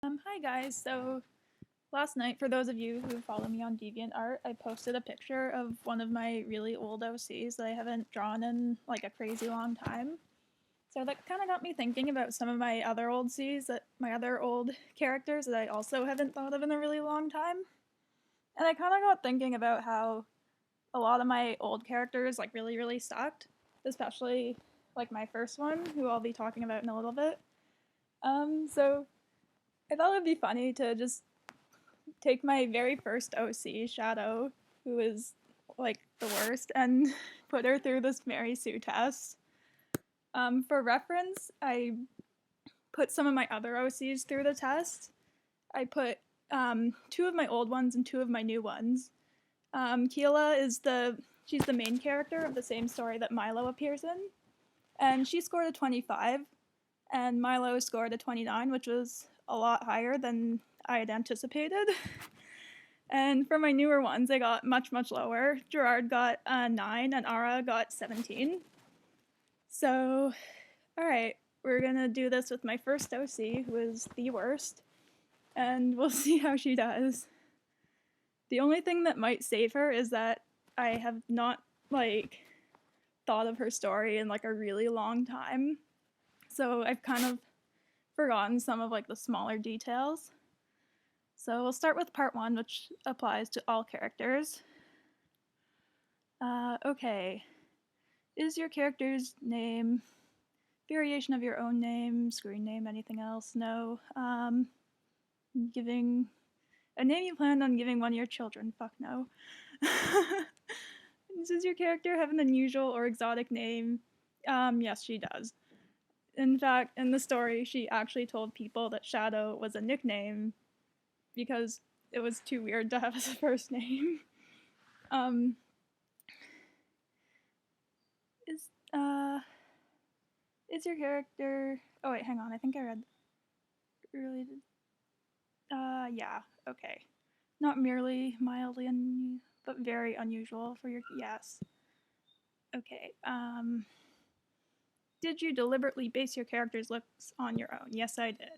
Hi guys. So last night, for those of you who follow me on DeviantArt, I posted a picture of one of my really old OCs that I haven't drawn in like a crazy long time. So that kind of got me thinking about some of my other old Cs, my other old characters that I also haven't thought of in a really long time. And I kind of got thinking about how a lot of my old characters like really sucked, especially like my first one, who I'll be talking about in a little bit. So I thought it'd be funny to just take my very first OC, Shadow, who is like the worst, and put her through this Mary Sue test. For reference, I put some of my other OCs through the test. I put two of my old ones and two of my new ones. Keela is she's the main character of the same story that Milo appears in, and she scored a 25, and Milo scored a 29, which was a lot higher than I had anticipated. And for my newer ones, I got much lower. Gerard got a 9 and Ara got 17. So, alright, we're gonna do this with my first OC, who is the worst, and we'll see how she does. The only thing that might save her is that I have not, thought of her story in, a really long time. So I've kind of forgotten some of, the smaller details. So we'll start with part 1, which applies to all characters. Okay. Is your character's name variation of your own name, screen name, anything else? No. Giving a name you planned on giving one of your children? Fuck no. Does your character have an unusual or exotic name? Yes, she does. In fact, in the story, she actually told people that Shadow was a nickname because it was too weird to have as a first name. Is your character... Oh wait, hang on, I think I read... Related... yeah, okay. Not merely mildly but very unusual for your... Yes. Okay, Did you deliberately base your character's looks on your own? Yes, I did.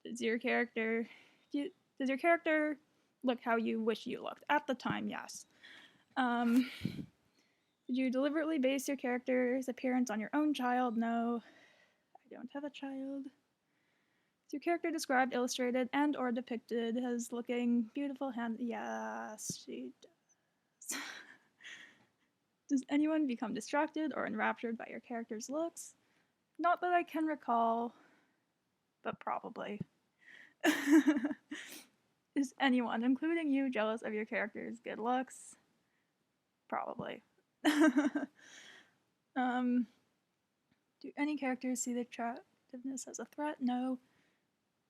Does your character... Does your character look how you wish you looked? At the time, yes. Did you deliberately base your character's appearance on your own child? No. I don't have a child. Is your character described, illustrated, and or depicted as looking beautiful, Yes, she does. Does anyone become distracted or enraptured by your character's looks? Not that I can recall, but probably. Is anyone, including you, jealous of your character's good looks? Probably. Do any characters see the attractiveness as a threat? No.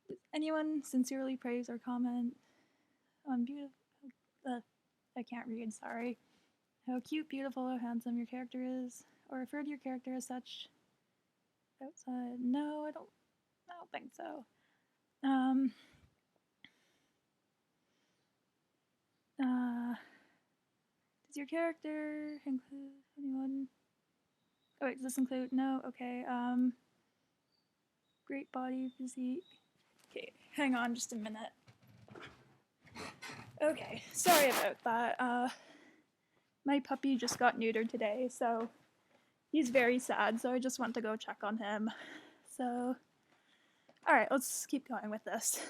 Does anyone sincerely praise or comment on beautiful... I can't read, sorry. How cute, beautiful, or handsome your character is, or refer to your character as such outside? No, I don't think so. Does your character include anyone? Oh wait, does this include? No, okay. Great body, physique. Okay, hang on just a minute. Okay, sorry about that. My puppy just got neutered today, so he's very sad, so I just went to go check on him. So, alright, let's keep going with this.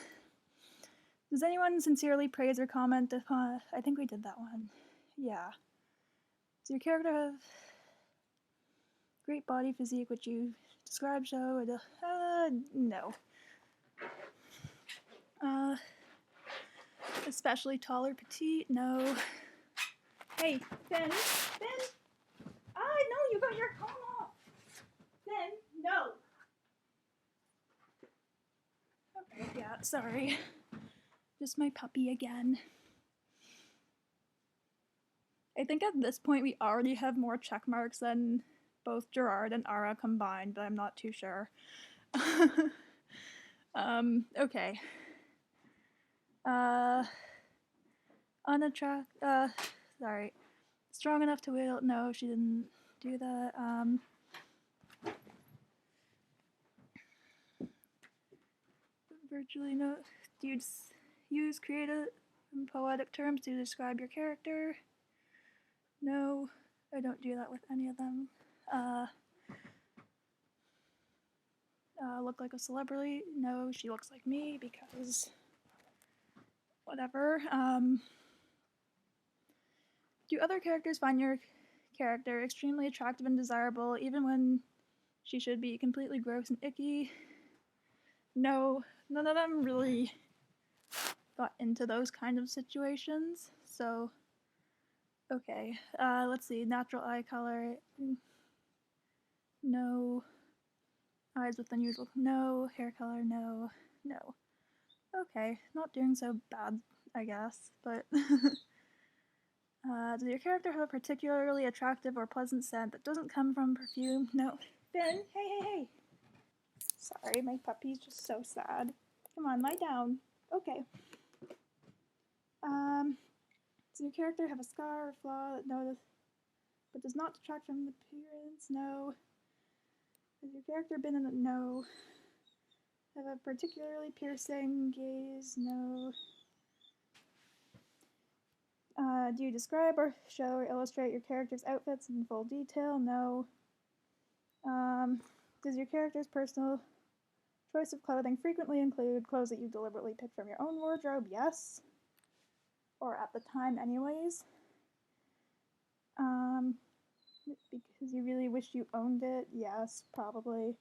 Does anyone sincerely praise or comment upon... I think we did that one. Yeah. Does your character have great body physique, which you describe so? No. Especially tall or petite? No. Hey, Finn! Finn! No, you got your phone off! Finn, no! Okay, yeah, sorry. Just my puppy again. I think at this point we already have more check marks than both Gerard and Ara combined, but I'm not too sure. Okay. Sorry. Strong enough to wield... No, she didn't do that. virtually no. Do you use creative and poetic terms to describe your character? No, I don't do that with any of them. Look like a celebrity? No, she looks like me because whatever. Do other characters find your character extremely attractive and desirable even when she should be completely gross and icky? No, none of them really got into those kind of situations, so okay. Let's see, natural eye color, no. Eyes with unusual, no. Hair color, no. No. Okay, not doing so bad, I guess, but does your character have a particularly attractive or pleasant scent that doesn't come from perfume? No. Finn, hey. Sorry, my puppy's just so sad. Come on, lie down. Okay. Does your character have a scar or flaw that but does not detract from the appearance? No. Has your character been in a no? Have a particularly piercing gaze? No. Do you describe or show or illustrate your character's outfits in full detail? No. Does your character's personal choice of clothing frequently include clothes that you deliberately pick from your own wardrobe? Yes. Or at the time anyways. Because you really wish you owned it? Yes, probably.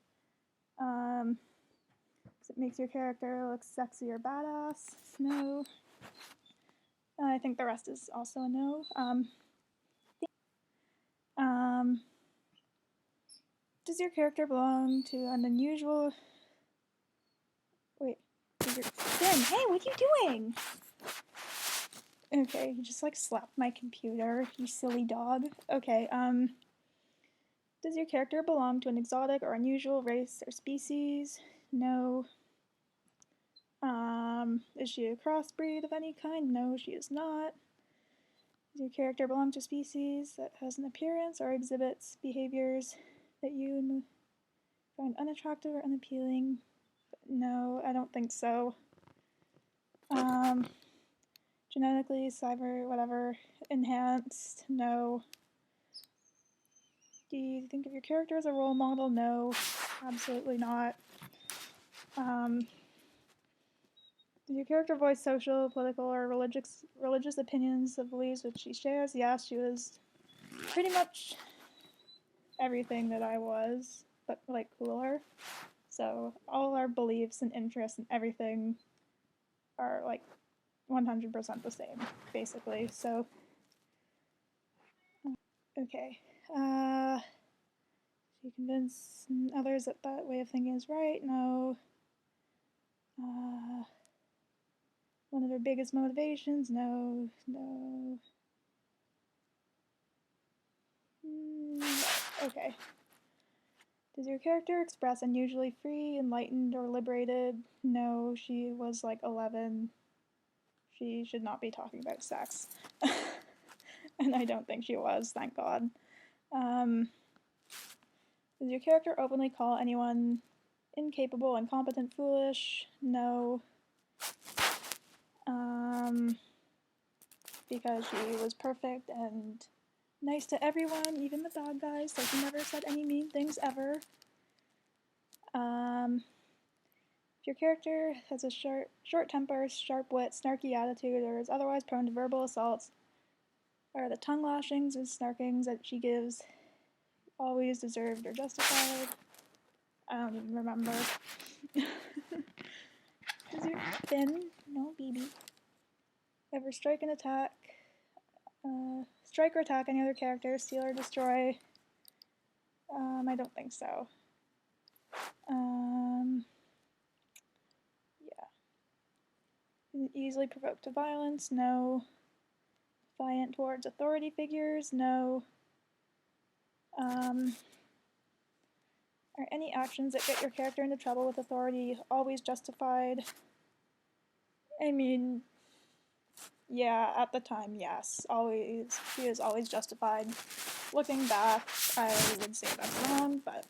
Because it makes your character look sexy or badass? No. I think the rest is also a no. Does your character belong to an unusual... Wait. Finn, hey, what are you doing? Okay, you just like slapped my computer, you silly dog. Okay, does your character belong to an exotic or unusual race or species? No. Is she a crossbreed of any kind? No, she is not. Does your character belong to a species that has an appearance or exhibits behaviors that you find unattractive or unappealing? No, I don't think so. Genetically, cyber, whatever, enhanced? No. Do you think of your character as a role model? No, absolutely not. Does your character voice social, political, or religious opinions of beliefs which she shares? Yes, she was pretty much everything that I was, but like cooler. So all our beliefs and interests and everything are like 100% the same, basically. So, okay. Do you convince others that that way of thinking is right? No. One of her biggest motivations? No. Okay. Does your character express unusually free, enlightened, or liberated? No, she was like 11. She should not be talking about sex. And I don't think she was, thank God. Does your character openly call anyone incapable, incompetent, foolish? No. Because she was perfect and nice to everyone, even the bad guys, so she never said any mean things ever. If your character has a short temper, sharp wit, snarky attitude, or is otherwise prone to verbal assaults, are the tongue lashings and snarkings that she gives always deserved or justified? I don't even remember. Is your Finn? No, BB. Ever strike or attack any other character, steal or destroy? I don't think so. Yeah. Easily provoked to violence? No. Defiant towards authority figures? No. Are any actions that get your character into trouble with authority always justified? I mean, yeah, at the time, yes. Always. She is always justified. Looking back, I would say that's wrong, but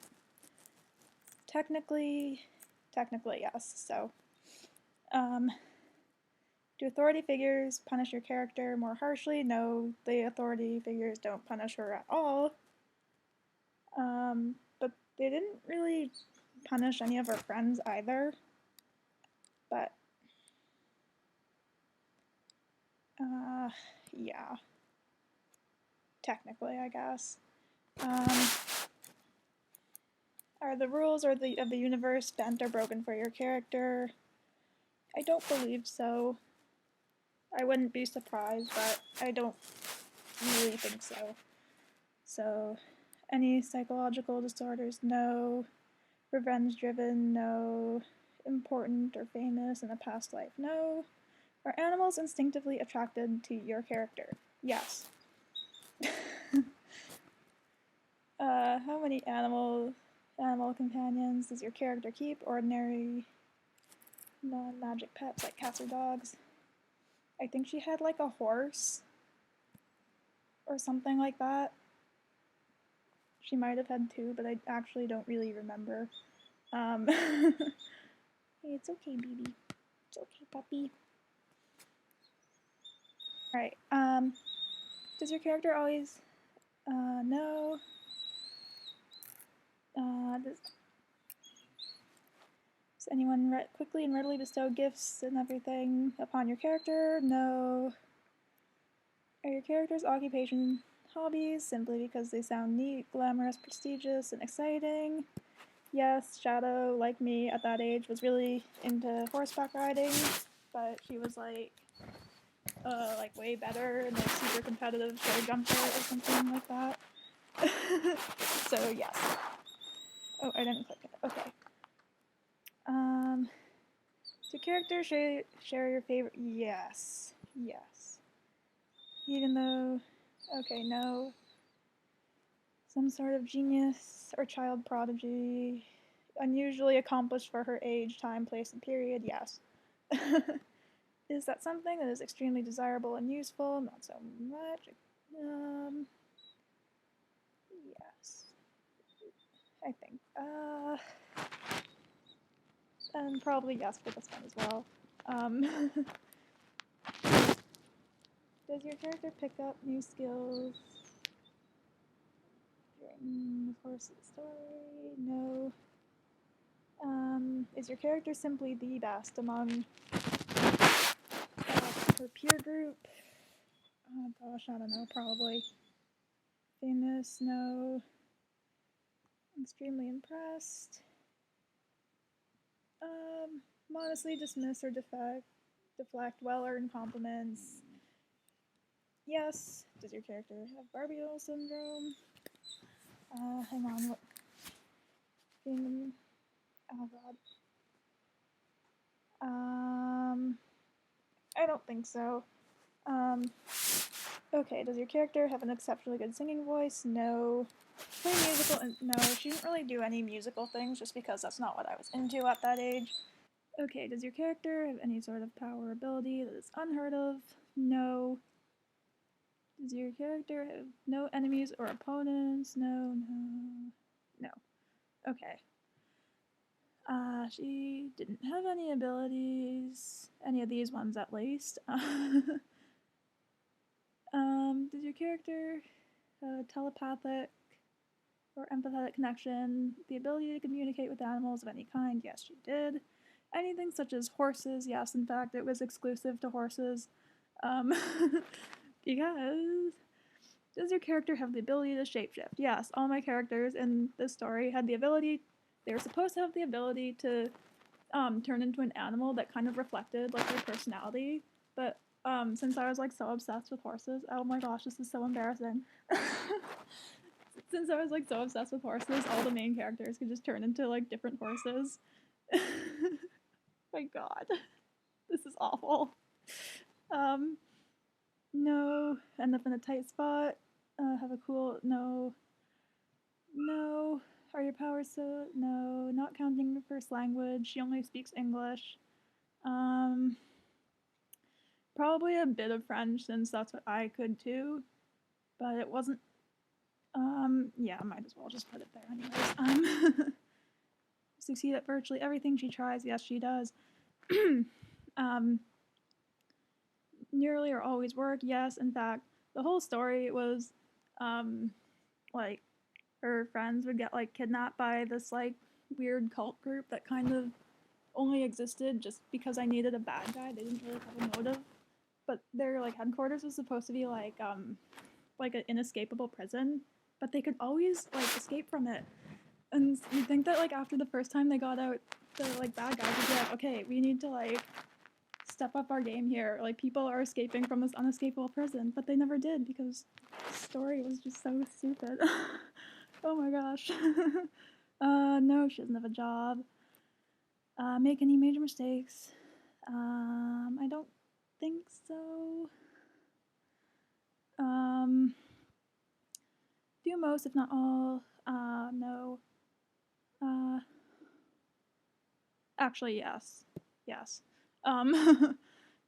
technically, yes, so. Um, do authority figures punish your character more harshly? No, the authority figures don't punish her at all. But they didn't really punish any of her friends either. But, yeah. Technically, I guess. Are the rules of the universe bent or broken for your character? I don't believe so. I wouldn't be surprised, but I don't really think so. So, any psychological disorders? No. Revenge driven? No. Important or famous in a past life? No. Are animals instinctively attracted to your character? Yes. How many animal companions does your character keep? Ordinary, non-magic pets like cats or dogs. I think she had like a horse or something like that. She might have had two, but I actually don't really remember. Hey, it's okay, baby. It's okay, puppy. Alright, does your character always, no. Does anyone quickly and readily bestow gifts and everything upon your character? No. Are your character's occupation hobbies simply because they sound neat, glamorous, prestigious, and exciting? Yes, Shadow, like me at that age, was really into horseback riding, but she was like way better and like super competitive show jumper or something like that. So yes. Oh, I didn't click it. Okay. Do characters share your favorite? Yes. Yes. Even though, okay, no. Some sort of genius or child prodigy. Unusually accomplished for her age, time, place, and period. Yes. Is that something that is extremely desirable and useful? Not so much. Yes. I think. And probably yes for this one as well. Does your character pick up new skills during the course of the story? No. Is your character simply the best among her peer group? Oh gosh, I don't know, probably. Famous? No. Extremely impressed. Modestly dismiss or deflect well-earned compliments. Yes. Does your character have Barbiol syndrome? Hang on. What? Oh god. I don't think so. Okay. Does your character have an exceptionally good singing voice? No. Play musical? No. She didn't really do any musical things, just because that's not what I was into at that age. Okay, does your character have any sort of power or ability that is unheard of? No. Does your character have no enemies or opponents? No, no, no. Okay. She didn't have any abilities. Any of these ones, at least. Does your character have a telepathic or empathetic connection? The ability to communicate with animals of any kind? Yes, she did. Anything such as horses? Yes, in fact, it was exclusive to horses. Because does your character have the ability to shapeshift? Yes, all my characters in this story had the ability. They were supposed to have the ability to turn into an animal that kind of reflected like their personality. But since I was like so obsessed with horses, oh my gosh, this is so embarrassing. Since I was like so obsessed with horses, all the main characters could just turn into like different horses. My god, this is awful. No, end up in a tight spot. Have a cool no. No. Are your powers so no? Not counting the first language. She only speaks English. Probably a bit of French since that's what I could too, but it wasn't. Yeah, I might as well just put it there anyways. Succeed at virtually everything she tries. Yes, she does. Um, Nearly or always work, yes. In fact, the whole story was um, like her friends would get like kidnapped by this like weird cult group that kind of only existed just because I needed a bad guy. They didn't really have a motive. But their like headquarters was supposed to be like an inescapable prison, but they could always like escape from it. And you think that like after the first time they got out, the like bad guys would be like, okay, we need to like step up our game here. Like people are escaping from this unescapable prison, but they never did because the story was just so stupid. Oh my gosh. No, she doesn't have a job. Make any major mistakes? I don't think so. Um, do most, if not all. No. Uh, Actually, yes. Yes. Does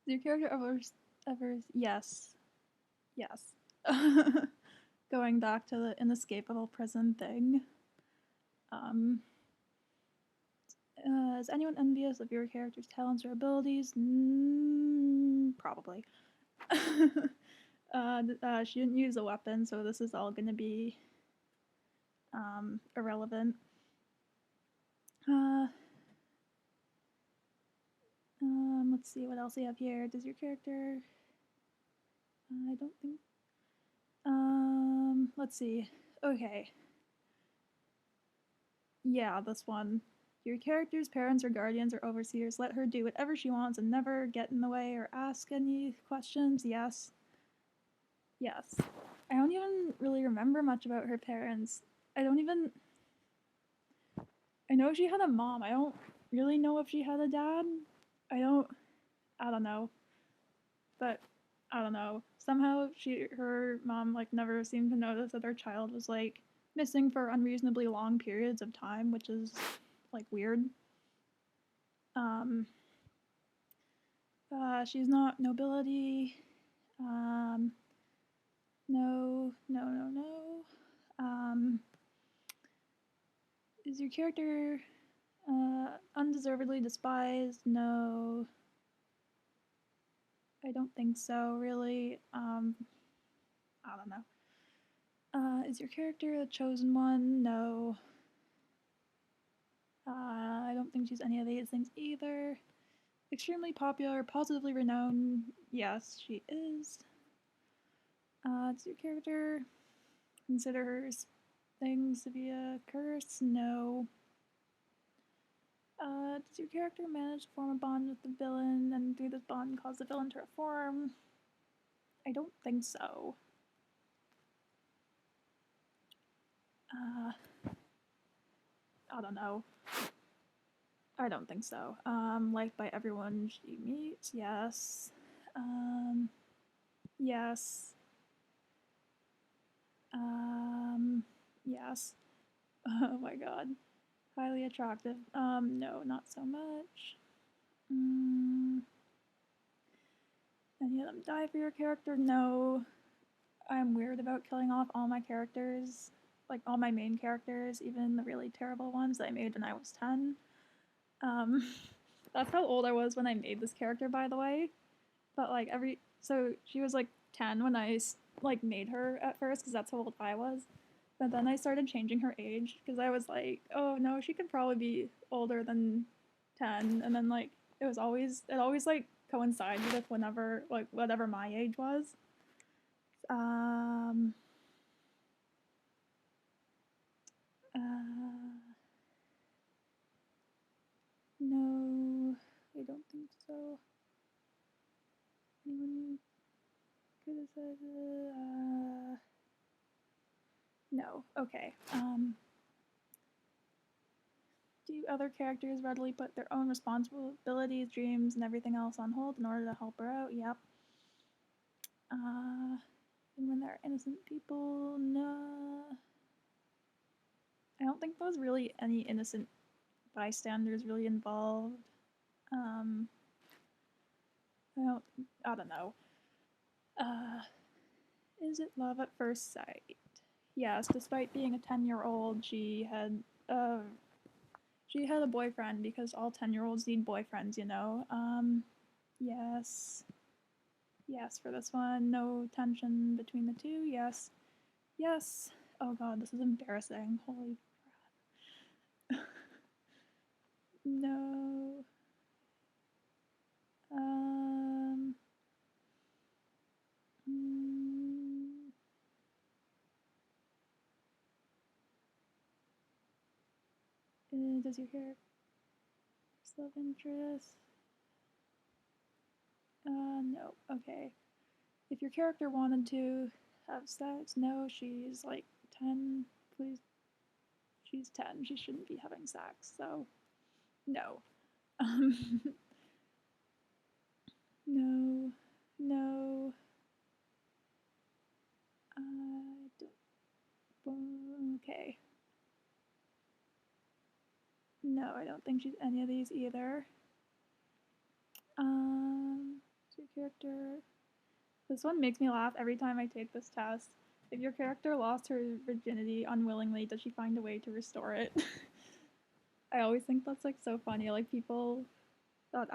your character ever? Yes. Yes. Going back to the inescapable prison thing. Um, is anyone envious of your character's talents or abilities? Probably. She didn't use a weapon, so this is all gonna be irrelevant. Uh, let's see what else we have here. Does your character? I don't think. Let's see. Okay. Yeah, this one. Your character's parents or guardians or overseers let her do whatever she wants and never get in the way or ask any questions. Yes. Yes. I don't even really remember much about her parents. I don't even. I know she had a mom. I don't really know if she had a dad. I don't. I don't know. But I don't know. Somehow her mom like never seemed to notice that her child was like missing for unreasonably long periods of time, which is like weird. Um, she's not nobility. Um, no, no, no, no. Is your character undeservedly despised? No, I don't think so. Really. I don't know. Is your character the chosen one? No. I don't think she's any of these things either. Extremely popular, positively renowned. Yes, she is. Does your character consider her things to be a curse? No. Does your character manage to form a bond with the villain and through this bond cause the villain to reform? I don't think so. I don't know. I don't think so. Liked by everyone she meets, yes. Yes. Yes. Oh my god. Highly attractive. No, not so much. Any of them die for your character? No. I'm weird about killing off all my characters. Like all my main characters, even the really terrible ones that I made when I was 10. Um, that's how old I was when I made this character, by the way. But like so she was like 10 when I like made her at first, because that's how old I was. But then I started changing her age because I was like, oh no, she could probably be older than 10. And then like it always like coincided with whenever like whatever my age was. Um, no, I don't think so. Anyone criticize it? No. Okay. Do other characters readily put their own responsibilities, dreams, and everything else on hold in order to help her out? Yep. And when there are innocent people, no. I don't think there's really any innocent bystanders really involved. I don't. I don't know. Uh, is it love at first sight? Yes. Despite being a 10-year-old, she had a boyfriend because all 10-year-olds need boyfriends, you know. Yes. Yes for this one. No tension between the two. Yes. Yes. Oh god, this is embarrassing. Holy crap. No. Um. mm, does your character love interest? No. Okay. If your character wanted to have sex, no, she's like 10. Please, she's 10. She shouldn't be having sex, so no. Um, no. No. Okay. No, I don't think she's any of these either. Your character. This one makes me laugh every time I take this test. If your character lost her virginity unwillingly, does she find a way to restore it? I always think that's like so funny. Like people that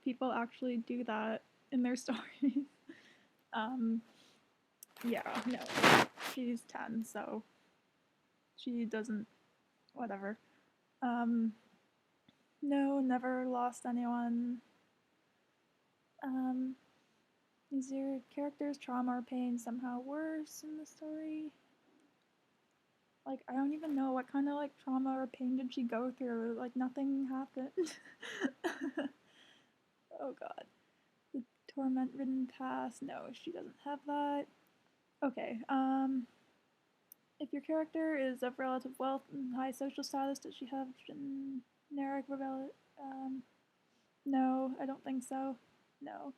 people actually do that in their stories. um, yeah, no, she's 10, so she doesn't. Whatever. Um, no, never lost anyone. Um, is your character's trauma or pain somehow worse in the story? Like, I don't even know what kind of like trauma or pain did she go through. Like, nothing happened. Oh god. The torment ridden past. No, she doesn't have that. Okay, if your character is of relative wealth and high social status, does she have generic rebel? No, I don't think so. No.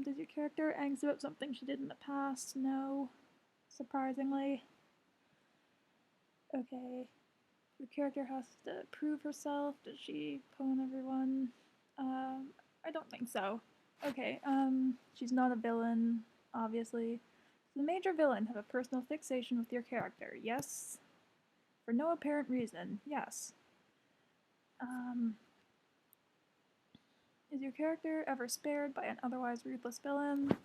Does your character angst about something she did in the past? No. Surprisingly. Okay. Your character has to prove herself. Does she pwn everyone? I don't think so. Okay, she's not a villain, obviously. Does the major villain have a personal fixation with your character? Yes. For no apparent reason. Yes. Um, is your character ever spared by an otherwise ruthless villain?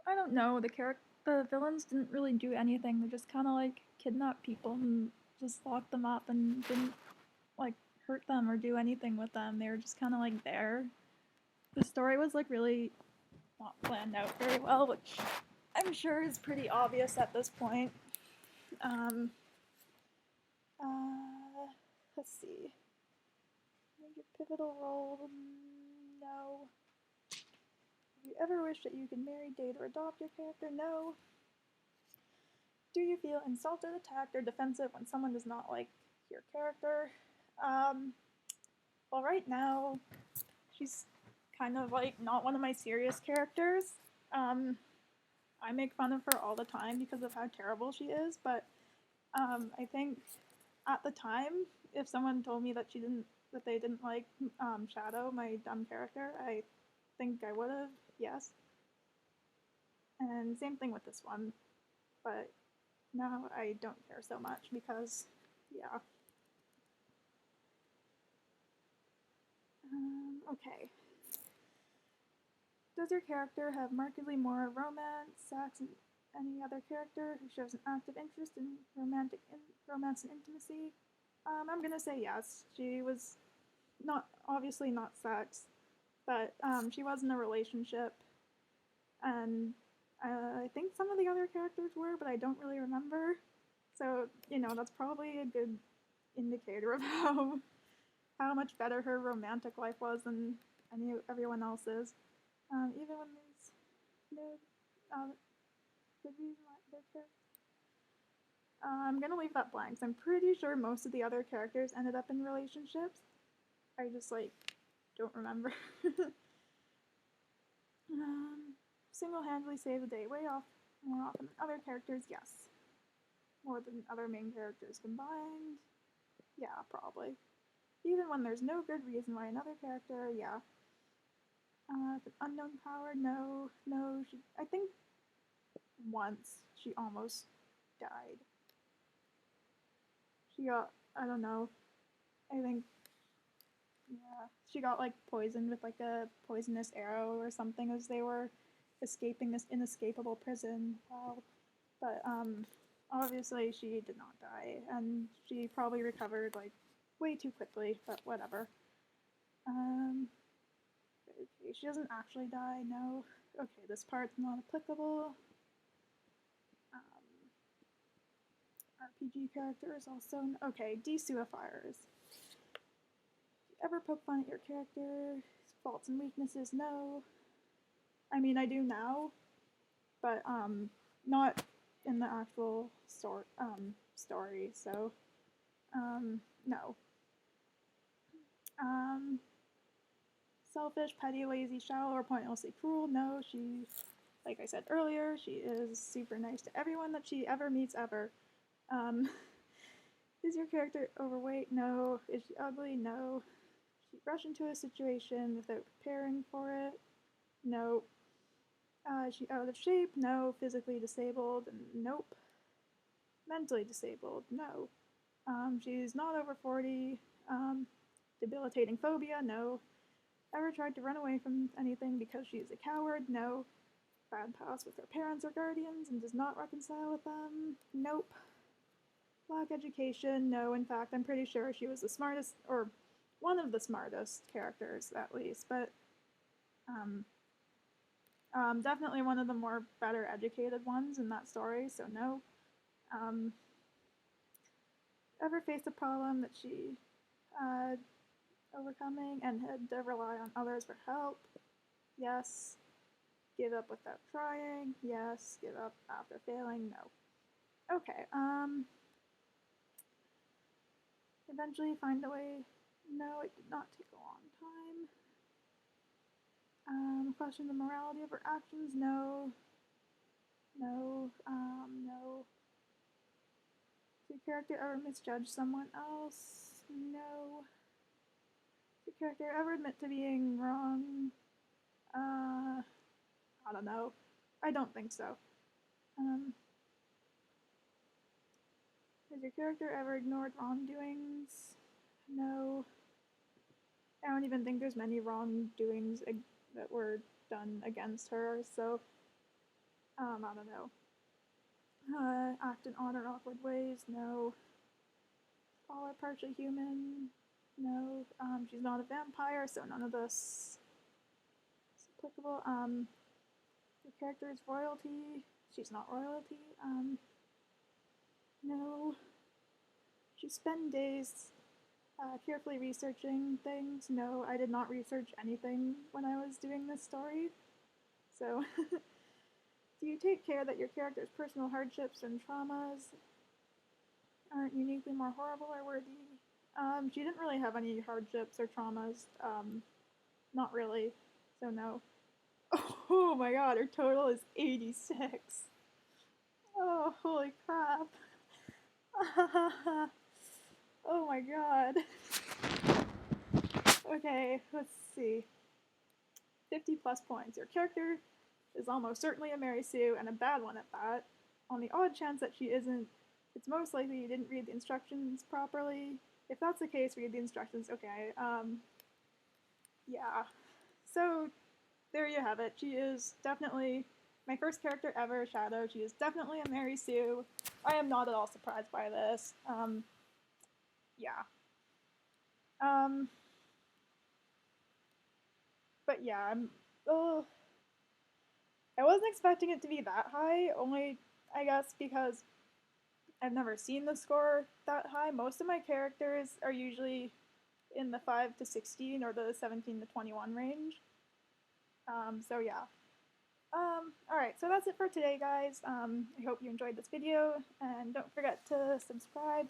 I don't know. The villains didn't really do anything. They just kind of like kidnapped people and just locked them up and didn't like hurt them or do anything with them. They were just kind of like there. The story was like really not planned out very well, which I'm sure is pretty obvious at this point. Um, let's see. Major pivotal role? No. Have you ever wished that you could marry, date, or adopt your character? No. Do you feel insulted, attacked, or defensive when someone does not like your character? Um, well, right now, she's kind of like not one of my serious characters. Um, I make fun of her all the time because of how terrible she is, but I think at the time, if someone told me that they didn't like Shadow, my dumb character, I think I would have, yes. And same thing with this one, but now I don't care so much because, yeah. Okay. Does your character have markedly more romance, sex, and any other character who shows an active interest in romance and intimacy? I'm gonna say yes. She was not obviously not sex, but she was in a relationship, and I think some of the other characters were, but I don't really remember. So that's probably a good indicator of how much better her romantic life was than everyone else's. Even when there's no good reason why their characters. I'm gonna leave that blank. I'm pretty sure most of the other characters ended up in relationships. I just like don't remember. um, Single-handedly save the day way off more often than other characters. Yes, more than other main characters combined. Yeah, probably. Even when there's no good reason why another character. Yeah. An unknown power. No, no. I think once she almost died. She got. I don't know. I think Yeah, she got like poisoned with like a poisonous arrow or something as they were escaping this inescapable prison. Wow. But obviously she did not die, and she probably recovered like way too quickly. But whatever. Um, okay, she doesn't actually die. No. Okay, this part's not applicable. RPG characters also. Okay, desuifiers. Ever poke fun at your character? Faults and weaknesses? No. I mean, I do now, but not in the actual story. So no. Um, selfish, petty, lazy, shallow, or pointlessly cruel? No. She, like I said earlier, she is super nice to everyone that she ever meets ever. Um, is your character overweight? No. Is she ugly? No. She rushed into a situation without preparing for it? No. Is she out of shape? No. Physically disabled? Nope. Mentally disabled? No. She's not over 40. Debilitating phobia? No. Ever tried to run away from anything because she's a coward? No. Bad past with her parents or guardians and does not reconcile with them? Nope. Lack education? No. In fact, I'm pretty sure she was the smartest, or one of the smartest characters at least, but um, definitely one of the more better educated ones in that story, so no. Um, ever faced a problem that she uh, overcoming and had to rely on others for help? Yes. Give up without trying? Yes. Give up after failing? No. Okay. Eventually find a way? No, it did not take a long time. Question the morality of her actions? No. No. No. Did your character ever misjudge someone else? No. Did your character ever admit to being wrong? I don't know. I don't think so. Um, has your character ever ignored wrongdoings? No. I don't even think there's many wrongdoings that were done against her, so I don't know. Act in odd or awkward ways? No. All are partially human? No. She's not a vampire, so none of this is applicable. Your character is royalty? She's not royalty. No. She spend days carefully researching things. No, I did not research anything when I was doing this story. So, do you take care that your character's personal hardships and traumas aren't uniquely more horrible or worthy? She didn't really have any hardships or traumas. Not really. So no. Oh my god, her total is 86. Oh, holy crap. Oh my god. Okay, let's see. 50 plus points. Your character is almost certainly a Mary Sue, and a bad one at that. On the odd chance that she isn't, it's most likely you didn't read the instructions properly. If that's the case, read the instructions. Okay, yeah. So, there you have it. She is definitely my first character ever, Shadow. She is definitely a Mary Sue. I am not at all surprised by this. Yeah. Um, but yeah, oh, I wasn't expecting it to be that high, only, I guess, because I've never seen the score that high. Most of my characters are usually in the 5 to 16 or the 17 to 21 range. So yeah. Alright, so that's it for today, guys. I hope you enjoyed this video, and don't forget to subscribe and